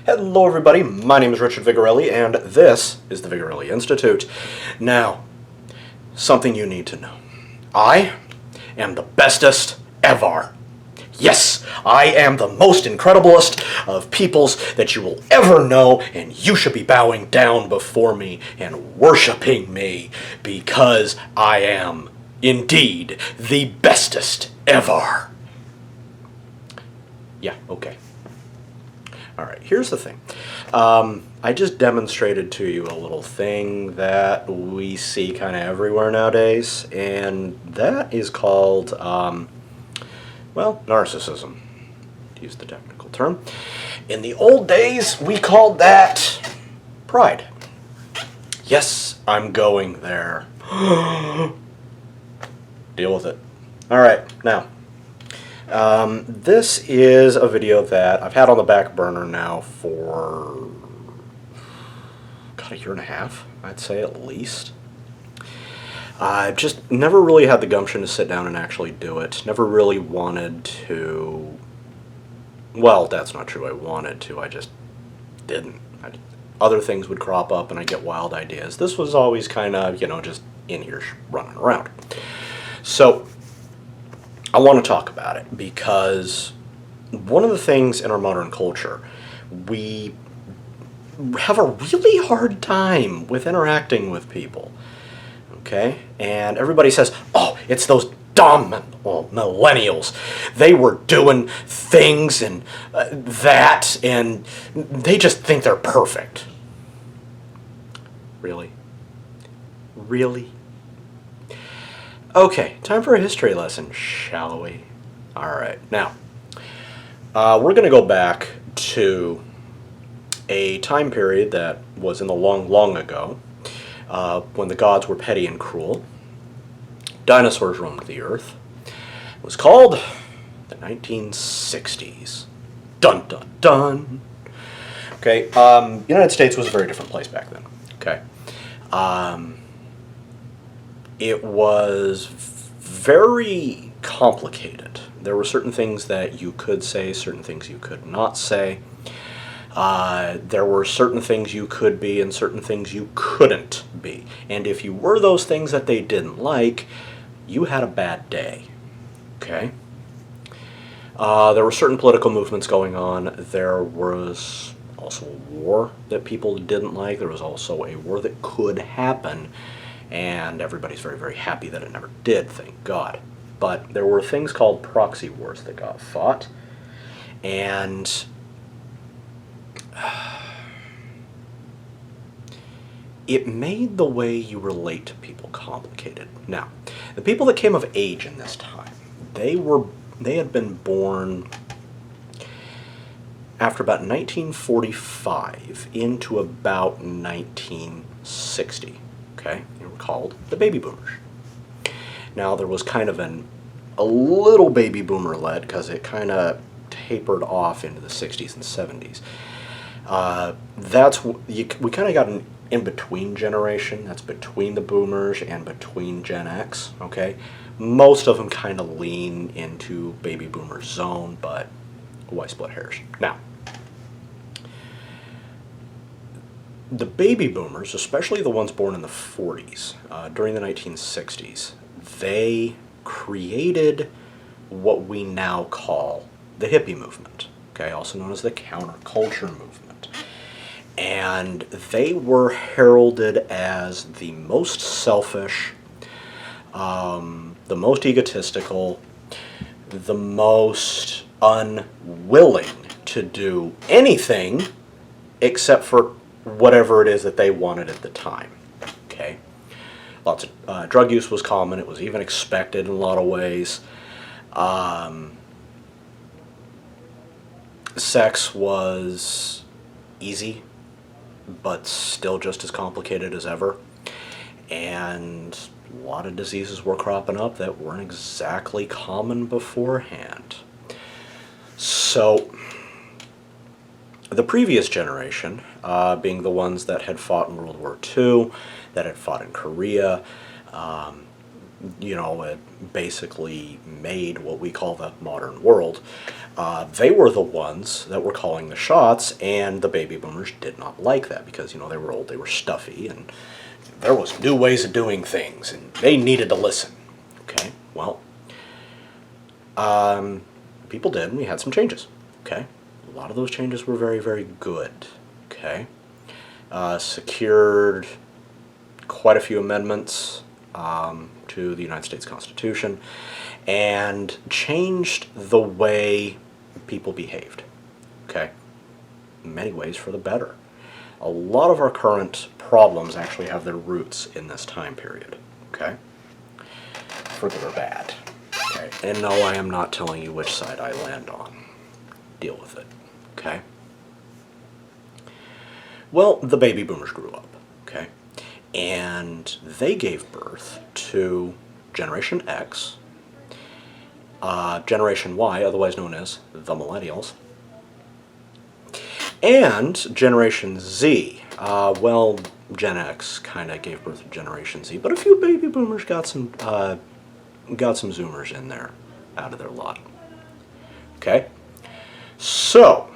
Hello everybody, my name is Richard Vigorelli and this is the Vigorelli Institute. Now, something you need to know. I am the bestest Evvarrr. Yes, I am the most incrediblest of peoples that you will ever know, and you should be bowing down before me and worshiping me because I am indeed the bestest Evvarrr. Yeah, okay. Alright, here's the thing. I just demonstrated to you a little thing that we see kind of everywhere nowadays, and that is called, well, narcissism, to use the technical term. In the old days, we called that pride. Yes, I'm going there. Deal with it. Alright, now. This is a video that I've had on the back burner now for, God, a year and a half, I'd say at least. I've just never really had the gumption to sit down and actually do it. Never really wanted to, well, that's not true, I wanted to, I just didn't. Other things would crop up and I'd get wild ideas. This was always kind of, you know, just in here running around. So, I want to talk about it because one of the things in our modern culture, we have a really hard time with interacting with people, okay? And everybody says, oh, it's those dumb millennials. They were doing things and that, and they just think they're perfect. Really? Really? Okay, time for a history lesson, shall we? Alright, now, we're going to go back to a time period that was in the long, long ago, when the gods were petty and cruel. Dinosaurs roamed the earth. It was called the 1960s. Dun, dun, dun. Okay, United States was a very different place back then, okay? It was very complicated. There were certain things that you could say, certain things you could not say. There were certain things you could be and certain things you couldn't be. And if you were those things that they didn't like, you had a bad day. Okay? There were certain political movements going on. There was also a war that people didn't like. There was also a war that could happen. And everybody's very, very happy that it never did, thank God. But there were things called proxy wars that got fought, and it made the way you relate to people complicated. Now, the people that came of age in this time, they had been born after about 1945 into about 1960. Okay, they were called the baby boomers. Now there was kind of a little baby boomer led because it kind of tapered off into the 60s and 70s. We kind of got an in-between generation. That's between the boomers and between Gen X. Okay, most of them kind of lean into baby boomer zone, but why split hairs? Now, the baby boomers, especially the ones born in the 40s, during the 1960s, they created what we now call the hippie movement, okay, also known as the counterculture movement. And they were heralded as the most selfish, the most egotistical, the most unwilling to do anything except for whatever it is that they wanted at the time, okay? Lots of drug use was common. It was even expected in a lot of ways. Sex was easy, but still just as complicated as ever. And a lot of diseases were cropping up that weren't exactly common beforehand. So the previous generation, being the ones that had fought in World War II, that had fought in Korea, you know, it basically made what we call the modern world. They were the ones that were calling the shots, and the baby boomers did not like that because, they were old, they were stuffy, and there was new ways of doing things, and they needed to listen. Okay, well, people did, and we had some changes. Okay, a lot of those changes were very, very good. Okay, secured quite a few amendments to the United States Constitution, and changed the way people behaved. Okay, in many ways for the better. A lot of our current problems actually have their roots in this time period. Okay, for good or bad. Okay, and no, I am not telling you which side I land on. Deal with it. Okay. Well, the baby boomers grew up. Okay, and they gave birth to Generation X, Generation Y, otherwise known as the Millennials, and Generation Z. Well, Gen X kind of gave birth to Generation Z, but a few baby boomers got some Zoomers in there out of their lot. Okay, so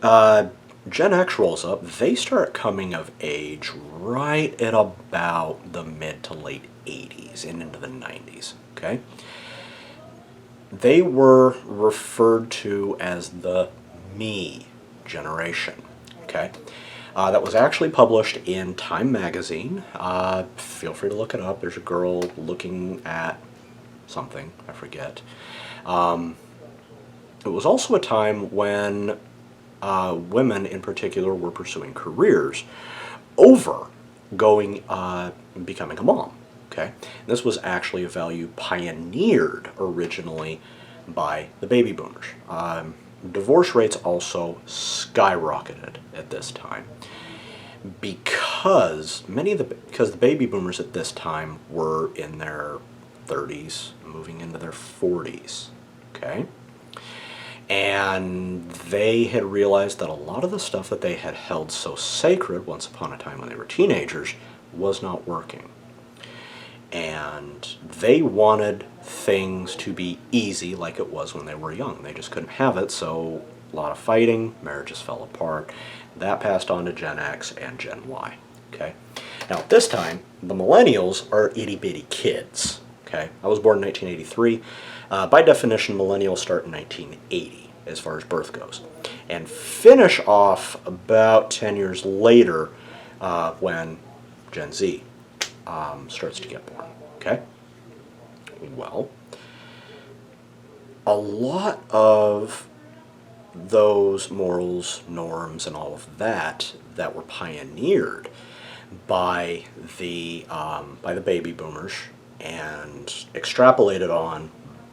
Gen X rolls up. They start coming of age right at about the mid to late 80s and into the 90s. Okay, they were referred to as the Me generation. Okay, that was actually published in Time magazine. Feel free to look it up. There's a girl looking at something, I forget. It was also a time when women in particular were pursuing careers over becoming a mom. Okay, this was actually a value pioneered originally by the baby boomers. Divorce rates also skyrocketed at this time because the baby boomers at this time were in their 30s, moving into their 40s. Okay, and they had realized that a lot of the stuff that they had held so sacred once upon a time when they were teenagers was not working. And they wanted things to be easy like it was when they were young. They just couldn't have it, so a lot of fighting, marriages fell apart. That passed on to Gen X and Gen Y. Okay. Now at this time, the millennials are itty-bitty kids. Okay. I was born in 1983. By definition, millennials start in 1980 as far as birth goes, and finish off about 10 years later when Gen Z starts to get born. Okay? Well, a lot of those morals, norms, and all of that were pioneered by the baby boomers and extrapolated on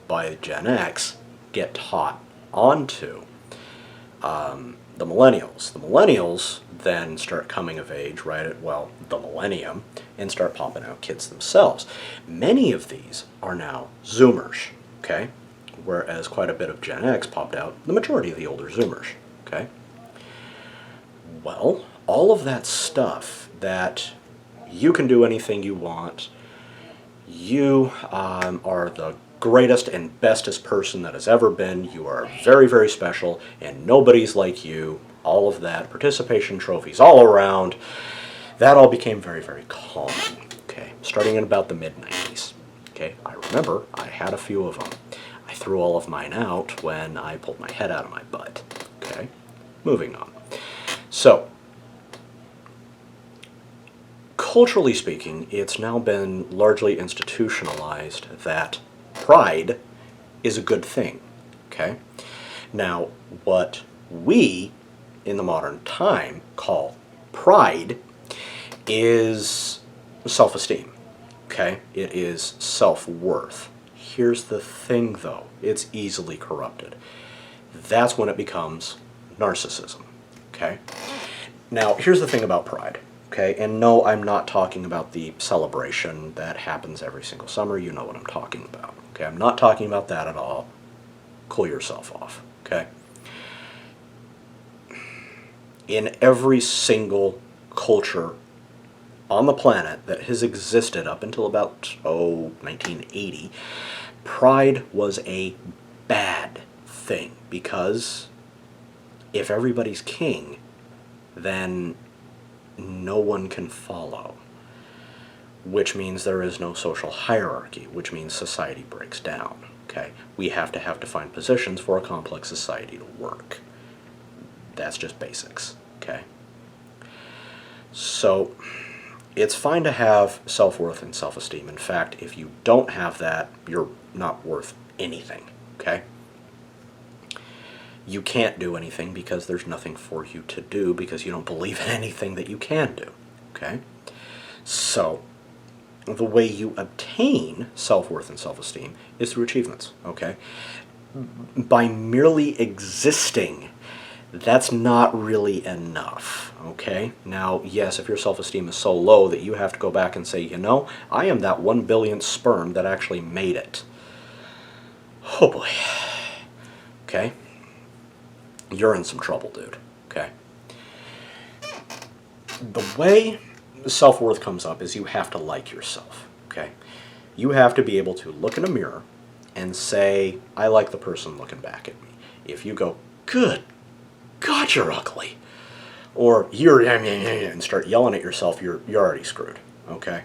by Gen X get taught onto the millennials. The millennials then start coming of age right at, well, the millennium, and start popping out kids themselves. Many of these are now Zoomers, okay? Whereas quite a bit of Gen X popped out, the majority of the older Zoomers, okay? Well, all of that stuff that you can do anything you want, you are the greatest and bestest person that has ever been, you are very, very special, and nobody's like you, all of that, participation trophies all around, that all became very, very common, okay, starting in about the mid-90s, okay? I remember I had a few of them. I threw all of mine out when I pulled my head out of my butt, okay? Moving on. So, culturally speaking, it's now been largely institutionalized that pride is a good thing, okay? Now, what we, in the modern time, call pride is self-esteem, okay? It is self-worth. Here's the thing, though. It's easily corrupted. That's when it becomes narcissism, okay? Now, here's the thing about pride, okay? And no, I'm not talking about the celebration that happens every single summer. You know what I'm talking about, okay? I'm not talking about that at all. Cool yourself off, okay? In every single culture on the planet that has existed up until about, 1980, pride was a bad thing, because if everybody's king, then no one can follow, which means there is no social hierarchy, which means society breaks down. Okay, we have defined positions for a complex society to work. That's just basics. Okay, so it's fine to have self-worth and self-esteem. In fact, if you don't have that, you're not worth anything. Okay, you can't do anything because there's nothing for you to do, because you don't believe in anything that you can do. Okay, so the way you obtain self-worth and self-esteem is through achievements. Okay, by merely existing, that's not really enough. Okay, now yes, if your self-esteem is so low that you have to go back and say, you know, I am that 1 billionth sperm that actually made it. Oh boy. Okay, you're in some trouble, dude. Okay, the way self-worth comes up is you have to like yourself. Okay, you have to be able to look in a mirror and say, I like the person looking back at me. If you go, good God, you're ugly, or you're and start yelling at yourself, you're already screwed. Okay,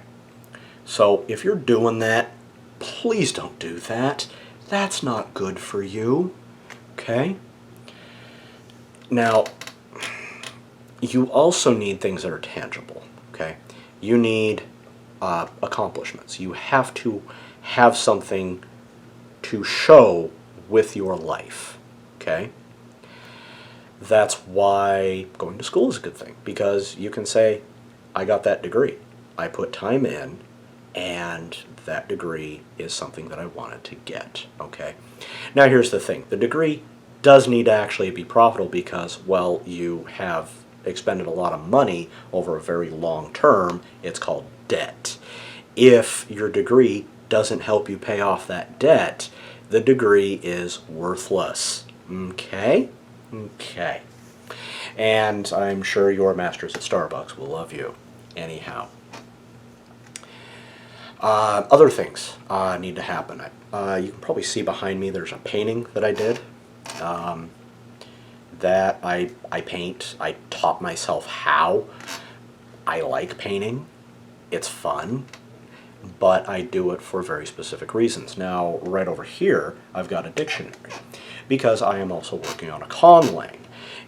so if you're doing that, please don't do that. That's not good for you. Okay, now you also need things that are tangible. Okay, you need accomplishments. You have to have something to show with your life. Okay, that's why going to school is a good thing, because you can say, I got that degree. I put time in, and that degree is something that I wanted to get. Okay, now here's the thing. The degree does need to actually be profitable, because, well, you have expended a lot of money over a very long term. It's called debt. If your degree doesn't help you pay off that debt, the degree is worthless. Okay? Okay. And I'm sure your masters at Starbucks will love you. Anyhow. Other things need to happen. You can probably see behind me there's a painting that I did. That I paint. I taught myself how. I like painting. It's fun. But I do it for very specific reasons. Now, right over here, I've got a dictionary, because I am also working on a conlang,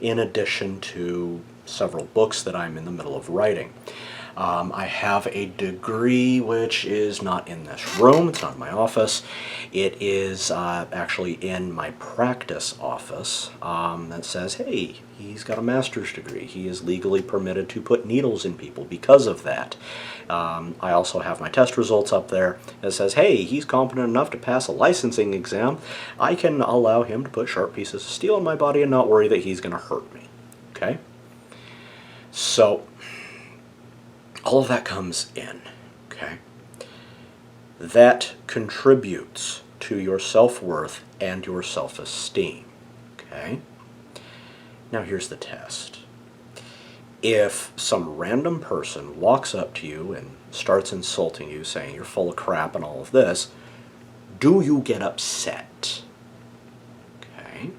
in addition to several books that I'm in the middle of writing. I have a degree which is not in this room. It's not in my office. It is actually in my practice office that says, hey, he's got a master's degree. He is legally permitted to put needles in people because of that. I also have my test results up there that says, hey, he's competent enough to pass a licensing exam. I can allow him to put sharp pieces of steel in my body and not worry that he's going to hurt me. Okay? So all of that comes in, okay? That contributes to your self-worth and your self-esteem, okay? Now here's the test. If some random person walks up to you and starts insulting you, saying you're full of crap and all of this, do you get upset? Okay?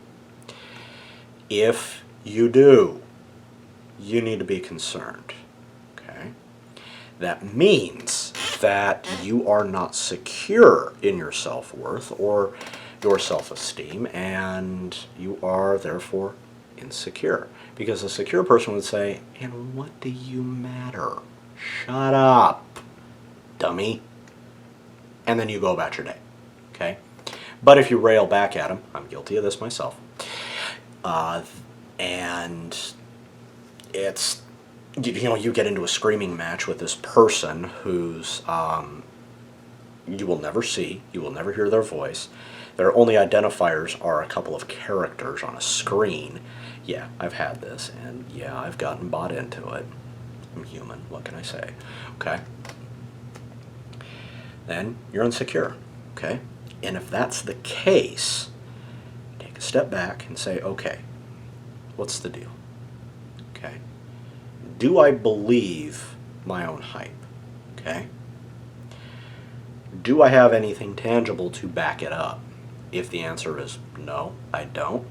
If you do, you need to be concerned. That means that you are not secure in your self-worth or your self-esteem, and you are therefore insecure. Because a secure person would say, and what do you matter? Shut up, dummy. And then you go about your day. Okay? But if you rail back at them, I'm guilty of this myself, and it's, you know, you get into a screaming match with this person who's you will never see, you will never hear their voice. Their only identifiers are a couple of characters on a screen. Yeah, I've had this, and yeah, I've gotten bought into it. I'm human, what can I say? Okay? Then you're insecure, okay? And if that's the case, take a step back and say, okay, what's the deal? Okay? Do I believe my own hype? Okay? Do I have anything tangible to back it up? If the answer is no, I don't,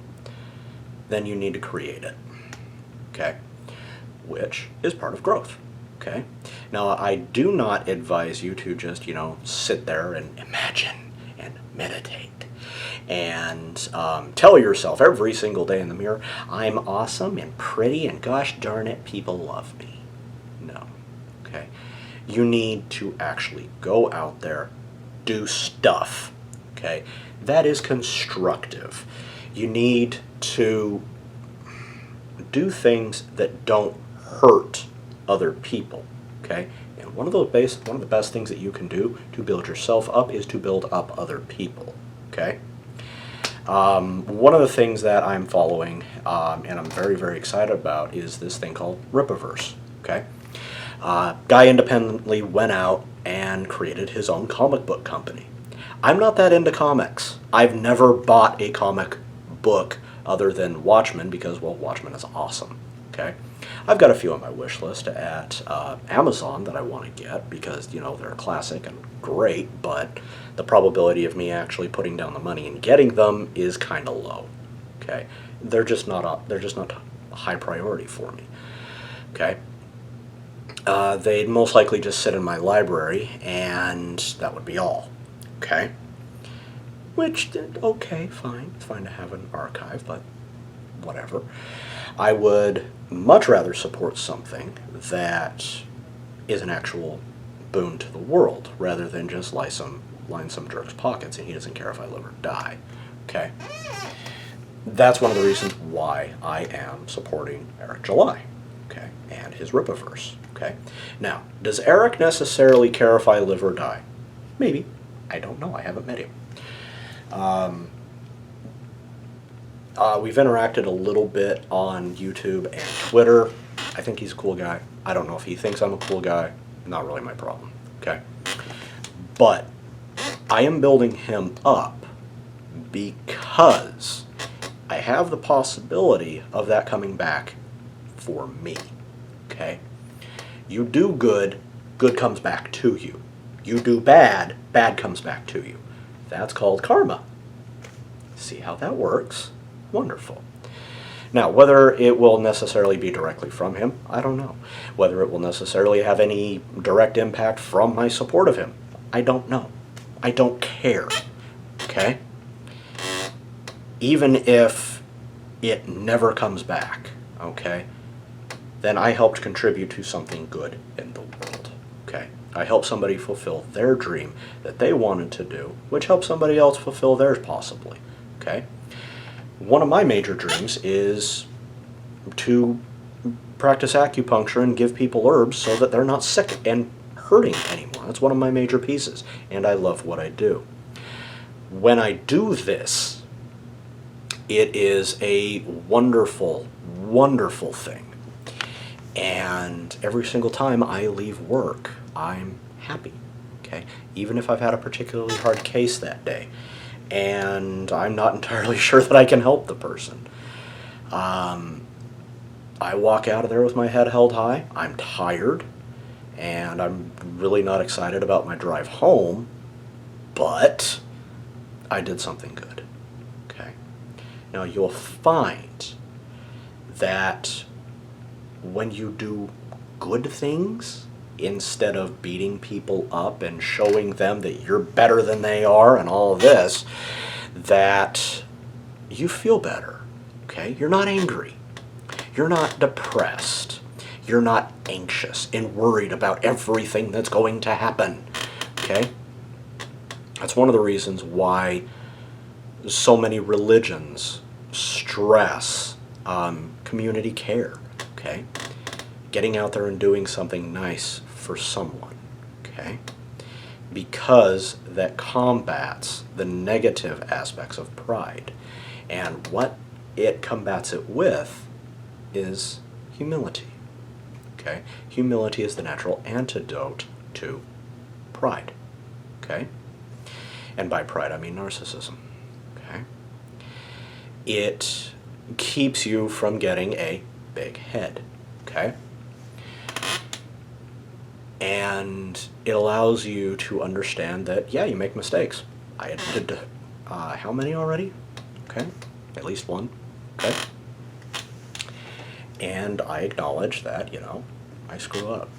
then you need to create it, okay? Which is part of growth, okay? Now, I do not advise you to just, sit there and imagine and meditate and tell yourself every single day in the mirror, I'm awesome and pretty and gosh darn it, people love me. No, okay? You need to actually go out there, do stuff, okay? That is constructive. You need to do things that don't hurt other people, okay? And one of the best things that you can do to build yourself up is to build up other people, okay? One of the things that I'm following, and I'm very, very excited about, is this thing called Rippaverse, okay? Guy independently went out and created his own comic book company. I'm not that into comics. I've never bought a comic book other than Watchmen because, well, Watchmen is awesome, okay? I've got a few on my wish list at Amazon that I want to get because, they're a classic and great, but the probability of me actually putting down the money and getting them is kind of low, okay? They're just not a high priority for me, okay? They'd most likely just sit in my library, and that would be all, okay? Which, okay, fine. It's fine to have an archive, but whatever. I would much rather support something that is an actual boon to the world, rather than just line some jerk's pockets, and he doesn't care if I live or die, okay? That's one of the reasons why I am supporting Eric July, okay, and his Rippaverse, okay? Now, does Eric necessarily care if I live or die? Maybe. I don't know. I haven't met him. We've interacted a little bit on YouTube and Twitter. I think he's a cool guy. I don't know if he thinks I'm a cool guy. Not really my problem, okay? But I am building him up because I have the possibility of that coming back for me, okay? You do good, good comes back to you. You do bad, bad comes back to you. That's called karma. See how that works? Wonderful. Now, whether it will necessarily be directly from him, I don't know. Whether it will necessarily have any direct impact from my support of him, I don't know. I don't care, okay? Even if it never comes back, okay, then I helped contribute to something good in the world, okay? I helped somebody fulfill their dream that they wanted to do, which helped somebody else fulfill theirs possibly, okay? One of my major dreams is to practice acupuncture and give people herbs so that they're not sick and hurting anymore. That's one of my major pieces, and I love what I do. When I do this, it is a wonderful, wonderful thing. And every single time I leave work, I'm happy, okay? Even if I've had a particularly hard case that day, and I'm not entirely sure that I can help the person. I walk out of there with my head held high. I'm tired, and I'm really not excited about my drive home, but I did something good, okay? Now, you'll find that when you do good things, instead of beating people up and showing them that you're better than they are and all of this, that you feel better, okay? You're not angry. You're not depressed. You're not anxious and worried about everything that's going to happen, okay? That's one of the reasons why so many religions stress community care, okay? Getting out there and doing something nice for someone, okay? Because that combats the negative aspects of pride. And what it combats it with is humility, okay? Humility is the natural antidote to pride, okay? And by pride, I mean narcissism, okay? It keeps you from getting a big head, okay? And it allows you to understand that, yeah, you make mistakes. I How many already? Okay, at least one. Okay. And I acknowledge that, I screw up.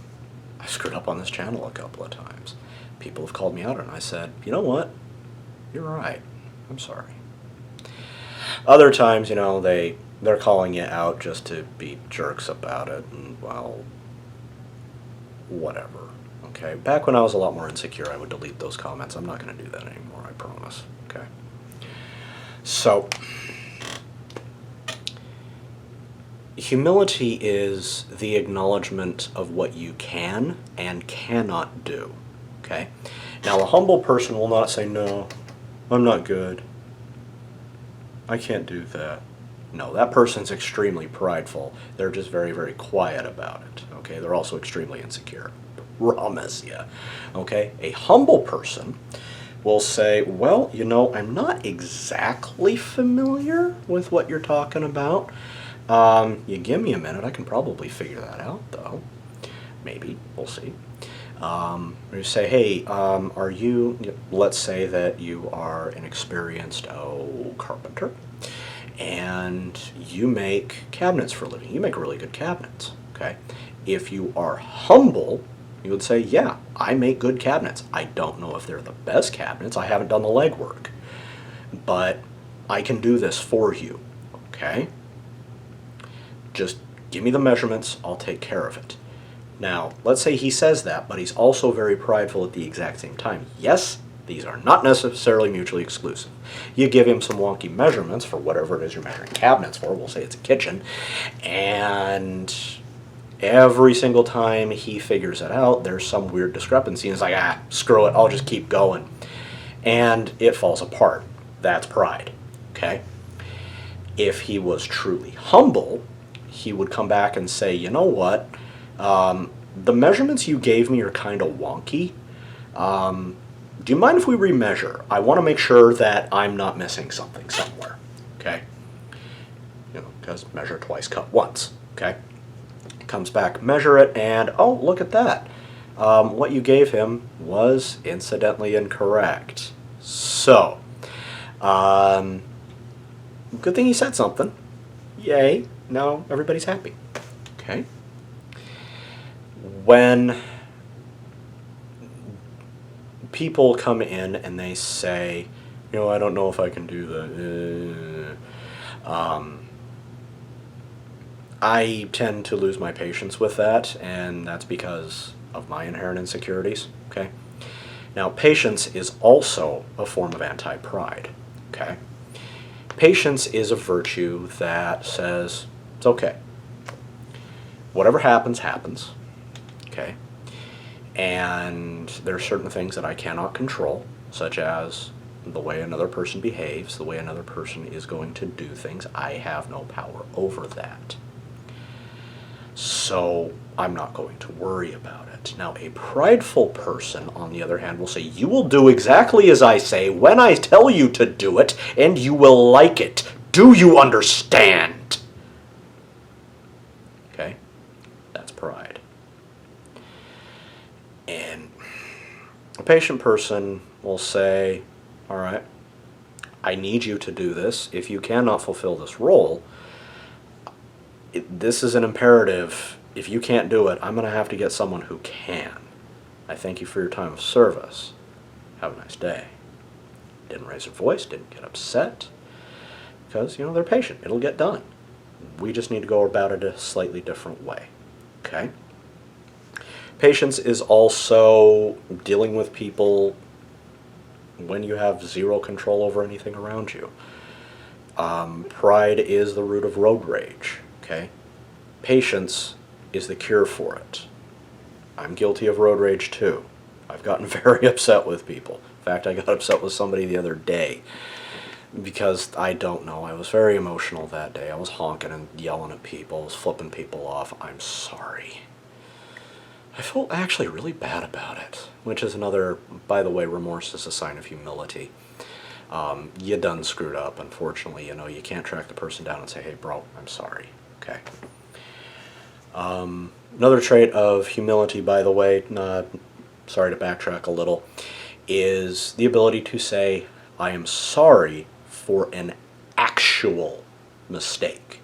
I screwed up on this channel a couple of times. People have called me out and I said, you know what? You're right. I'm sorry. Other times, they're calling you out just to be jerks about it, and, well, whatever. Okay? Back when I was a lot more insecure, I would delete those comments. I'm not going to do that anymore, I promise. Okay? So, humility is the acknowledgement of what you can and cannot do. Okay? Now, a humble person will not say, no, I'm not good. I can't do that. No, that person's extremely prideful. They're just very, very quiet about it. Okay? They're also extremely insecure. Promise ya. Okay? A humble person will say, well, I'm not exactly familiar with what you're talking about. You give me a minute, I can probably figure that out, though. Maybe. We'll see. You say, hey, let's say that you are an experienced, carpenter, and you make cabinets for a living. You make really good cabinets, okay? If you are humble, you would say, yeah, I make good cabinets. I don't know if they're the best cabinets. I haven't done the legwork. But I can do this for you, okay? Just give me the measurements. I'll take care of it. Now, let's say he says that, but he's also very prideful at the exact same time. Yes, these are not necessarily mutually exclusive. You give him some wonky measurements for whatever it is you're measuring cabinets for. We'll say it's a kitchen. And every single time he figures it out, there's some weird discrepancy. And it's like, screw it, I'll just keep going. And it falls apart. That's pride. Okay? If he was truly humble, he would come back and say, you know what? The measurements you gave me are kind of wonky. Do you mind if we remeasure? I want to make sure that I'm not missing something somewhere. Okay? Because measure twice, cut once. Okay? Comes back, measure it, and oh, look at that. What you gave him was incidentally incorrect. So, good thing he said something. Yay. Now everybody's happy. Okay? When people come in and they say, I don't know if I can do that. I tend to lose my patience with that, and that's because of my inherent insecurities. Okay? Now, patience is also a form of anti-pride. Okay? Patience is a virtue that says, it's okay. Whatever happens, happens. Okay? And there are certain things that I cannot control, such as the way another person behaves, the way another person is going to do things. I have no power over that. So I'm not going to worry about it. Now, a prideful person, on the other hand, will say, you will do exactly as I say when I tell you to do it, and you will like it. Do you understand? Okay? That's pride. And a patient person will say, all right, I need you to do this. If you cannot fulfill this role, this is an imperative. If you can't do it, I'm going to have to get someone who can. I thank you for your time of service. Have a nice day. Didn't raise their voice, didn't get upset, because, they're patient. It'll get done. We just need to go about it a slightly different way. Okay? Patience is also dealing with people when you have zero control over anything around you. Pride is the root of road rage. Okay? Patience is the cure for it. I'm guilty of road rage too. I've gotten very upset with people. In fact, I got upset with somebody the other day because I don't know. I was very emotional that day. I was honking and yelling at people. I was flipping people off. I'm sorry. I felt actually really bad about it, which is another, by the way, remorse is a sign of humility. You done screwed up, unfortunately. You can't track the person down and say, hey, bro, I'm sorry. Okay. Another trait of humility, by the way, sorry to backtrack a little, is the ability to say, I am sorry for an actual mistake,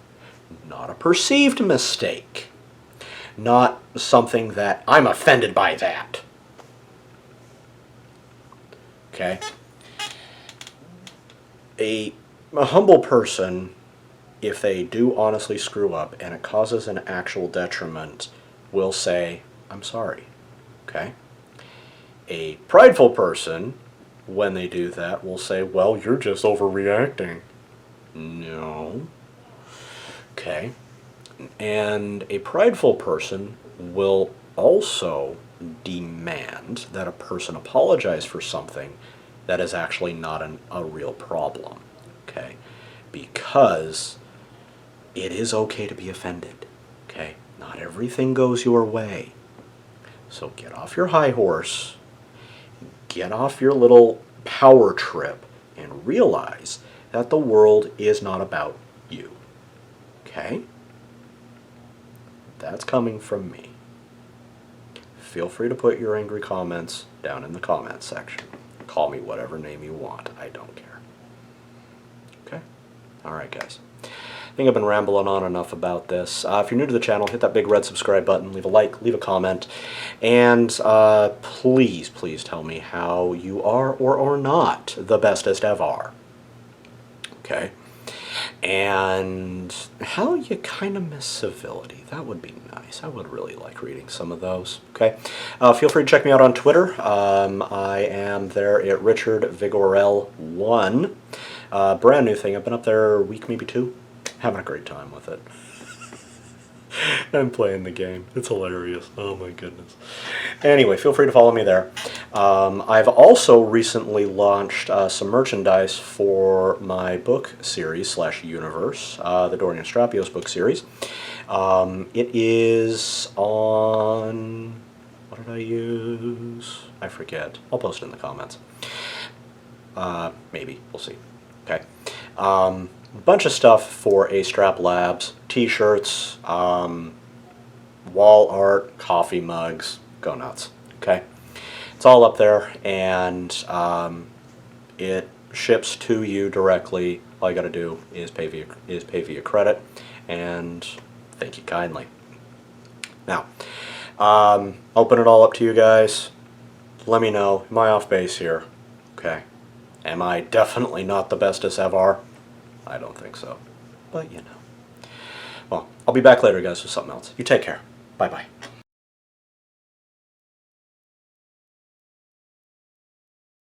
not a perceived mistake, not something that I'm offended by that. Okay? A humble person, if they do honestly screw up and it causes an actual detriment, will say, I'm sorry. Okay? A prideful person, when they do that, will say, well, you're just overreacting. No. Okay? And a prideful person will also demand that a person apologize for something that is actually not a real problem. Okay? Because it is okay to be offended. Okay? Not everything goes your way. So get off your high horse, get off your little power trip, and realize that the world is not about you. Okay? That's coming from me. Feel free to put your angry comments down in the comments section. Call me whatever name you want. I don't care. Okay? Alright, guys. I think I've been rambling on enough about this. If you're new to the channel, hit that big red subscribe button, leave a like, leave a comment, and please, please tell me how you are or are not the bestest Evvarrr. Okay? And how you kind of miss civility. That would be nice. I would really like reading some of those. Okay? Feel free to check me out on Twitter. I am there at Richard Vigorelli1. Brand new thing. I've been up there a week, maybe two. Having a great time with it. I'm playing the game. It's hilarious. Oh my goodness. Anyway, feel free to follow me there. I've also recently launched some merchandise for my book series / universe, the Dorian Strapios book series. It is on... what did I use? I forget. I'll post it in the comments. Maybe. We'll see. Okay. Bunch of stuff for A-Strap Labs, t-shirts, wall art, coffee mugs, go nuts, okay? It's all up there, and it ships to you directly. All you gotta do is pay via credit, and thank you kindly. Now, open it all up to you guys. Let me know, am I off base here? Okay. Am I definitely not the bestest Evvarrr? I don't think so, but you know. Well, I'll be back later, guys, with something else. You take care. Bye-bye.